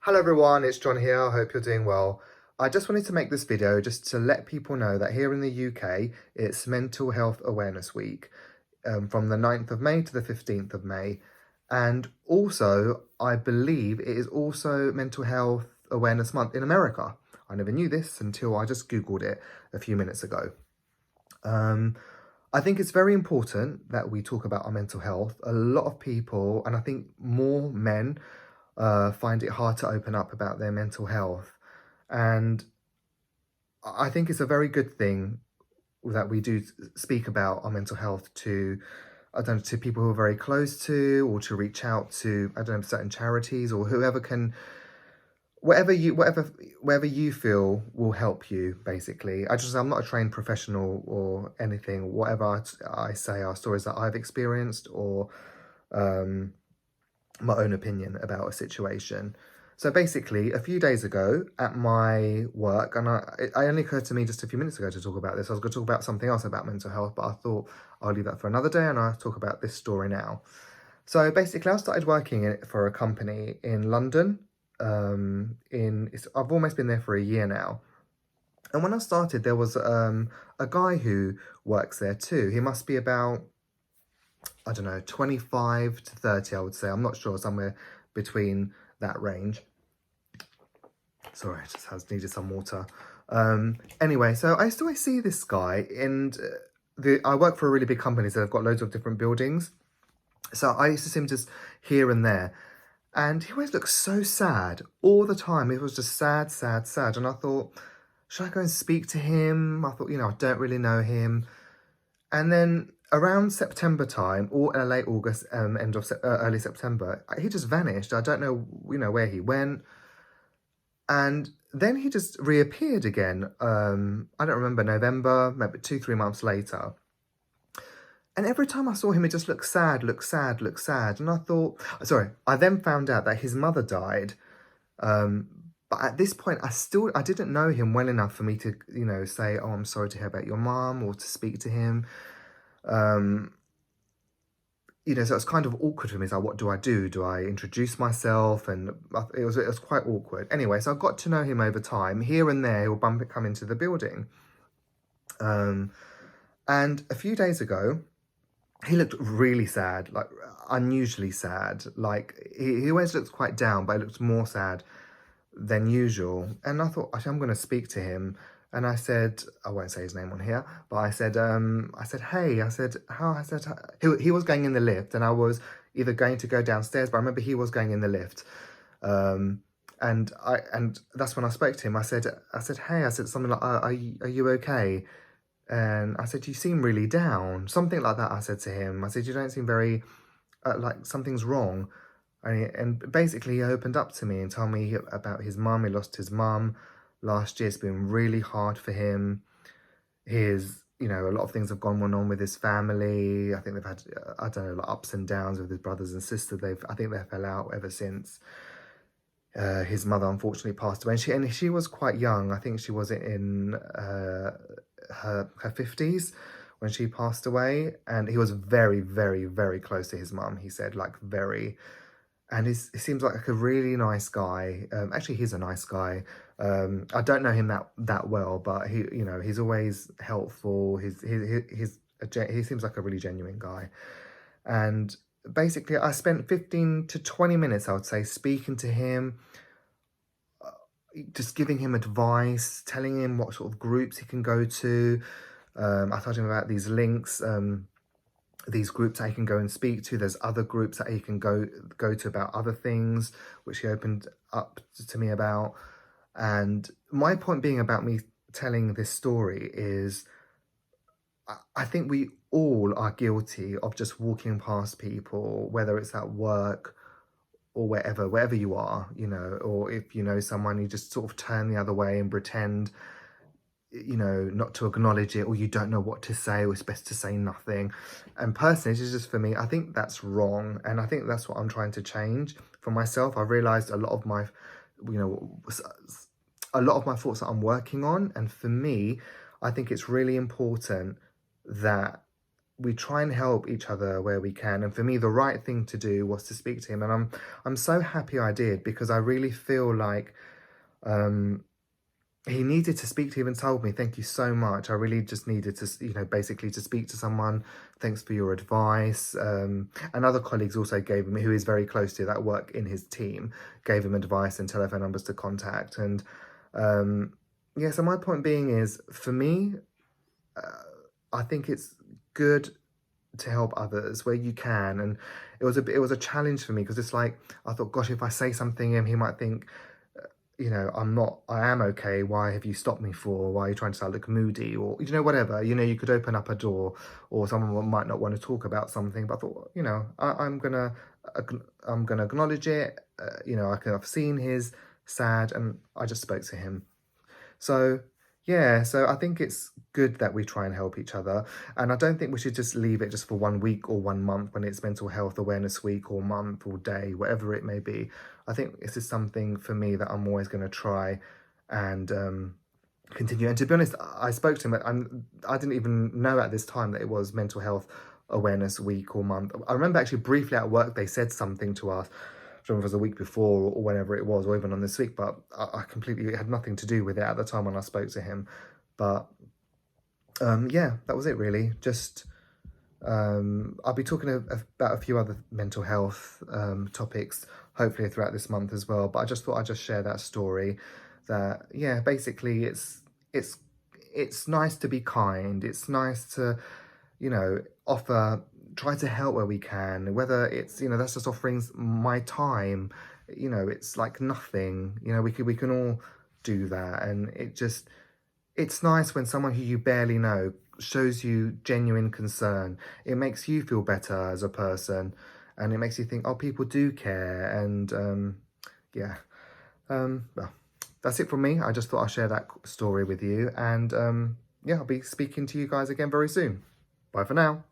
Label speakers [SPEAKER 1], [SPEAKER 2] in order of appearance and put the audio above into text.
[SPEAKER 1] Hello everyone, it's John here. I hope you're doing well. I just wanted to make this video just to let people know that here in the UK, it's Mental Health Awareness Week from the 9th of May to the 15th of May. And also, I believe it is also Mental Health Awareness Month in America. I never knew this until I just Googled it a few minutes ago. I think it's very important that we talk about our mental health. A lot of people, and I think more men, find it hard to open up about their mental health. And I think it's a very good thing that we do speak about our mental health to, I don't know, to people who are very close to, or to reach out to, I don't know, certain charities or whoever can, whatever you feel will help you, basically. I'm not a trained professional or anything. Whatever I say are stories that I've experienced or um, my own opinion about a situation. So basically, a few days ago at my work, and it only occurred to me just a few minutes ago to talk about this. I was going to talk about something else about mental health, but I thought I'll leave that for another day and I'll talk about this story now. So basically, I started working for a company in London. I've almost been there for a year now. And when I started, there was a guy who works there too. He must be about, I don't know, 25 to 30, I would say. I'm not sure, somewhere between that range. Sorry, I just has needed some water. Anyway, so I still see this guy, and I work for a really big company, so they've got loads of different buildings. So I used to see him just here and there, and he always looked so sad all the time. It was just sad, sad, sad. And I thought, should I go and speak to him? I thought, I don't really know him. And then around September time, or late August, end of early September, he just vanished. I don't know, where he went. And then he just reappeared again. I don't remember, November, maybe 2, 3 months later. And every time I saw him, he just looked sad, looked sad, looked sad. And I thought, sorry, I then found out that his mother died. But at this point, I didn't know him well enough for me to, say, oh, I'm sorry to hear about your mom, or to speak to him. So it's kind of awkward for me. It's like, what do I do? Do I introduce myself? And it was quite awkward. Anyway, so I got to know him over time. Here and there, he'll come into the building. And a few days ago, he looked really sad, like unusually sad. Like he always looks quite down, but he looked more sad than usual. And I thought, actually, I'm going to speak to him. And I said, I won't say his name on here, but I said, hey, I said, how, I said, he was going in the lift, and I was either going to go downstairs, but I remember he was going in the lift. And that's when I spoke to him. I said, hey, I said something like, are you okay? And I said, you seem really down. Something like that, I said to him. I said, you don't seem very, like something's wrong. And basically he opened up to me and told me about his mum. He lost his mum last year. It's been really hard for him. A lot of things have gone on with his family. I think they've had, I don't know, like ups and downs with his brothers and sisters. I think they fell out ever since. His mother unfortunately passed away, and she was quite young. I think she was in her 50s when she passed away, and he was very, very, very close to his mum. He said, like, very. And he seems like a really nice guy. Actually, he's a nice guy. I don't know him that well, but he's always helpful. He seems like a really genuine guy. And basically, I spent 15 to 20 minutes, I would say, speaking to him, just giving him advice, telling him what sort of groups he can go to. I told him about these links, these groups that he can go and speak to. There's other groups that he can go to about other things, which he opened up to me about. And my point being about me telling this story is, I think we all are guilty of just walking past people, whether it's at work or wherever you are, or if you know someone, you just sort of turn the other way and pretend, not to acknowledge it, or you don't know what to say, or it's best to say nothing. And personally, this is just for me, I think that's wrong. And I think that's what I'm trying to change for myself. I realized a lot of my thoughts that I'm working on. And for me, I think it's really important that we try and help each other where we can. And for me, the right thing to do was to speak to him. And I'm so happy I did, because I really feel like he needed to speak. To even told me, thank you so much. I really just needed to, basically to speak to someone. Thanks for your advice. And other colleagues also gave him, who is very close to that work in his team, gave him advice and telephone numbers to contact. And yeah, so my point being is, for me, I think it's good to help others where you can. And it was a challenge for me, because it's like, I thought, gosh, if I say something, he might think, I am okay. Why have you stopped me for? Why are you trying to sound look moody? Or, whatever, you could open up a door, or someone might not want to talk about something. But I thought, I'm gonna acknowledge it. I've seen his sad, and I just spoke to him. So yeah, so I think it's good that we try and help each other. And I don't think we should just leave it just for 1 week or 1 month when it's Mental Health Awareness Week, or month or day, whatever it may be. I think this is something for me that I'm always going to try and continue. And to be honest, I spoke to him, and I didn't even know at this time that it was Mental Health Awareness Week or month. I remember actually briefly at work, they said something to us. I don't know if it was a week before or whenever it was, or even on this week, but I completely, it had nothing to do with it at the time when I spoke to him. But yeah, that was it really. Just I'll be talking about a few other mental health topics, hopefully throughout this month as well. But I just thought I'd just share that story. That yeah, basically it's nice to be kind. It's nice to offer, try to help where we can, whether it's, that's just offering my time, it's like nothing, we can all do that. And it's nice when someone who you barely know shows you genuine concern. It makes you feel better as a person, and it makes you think, oh, people do care. And yeah, well, that's it from me. I just thought I'd share that story with you. And yeah, I'll be speaking to you guys again very soon. Bye for now.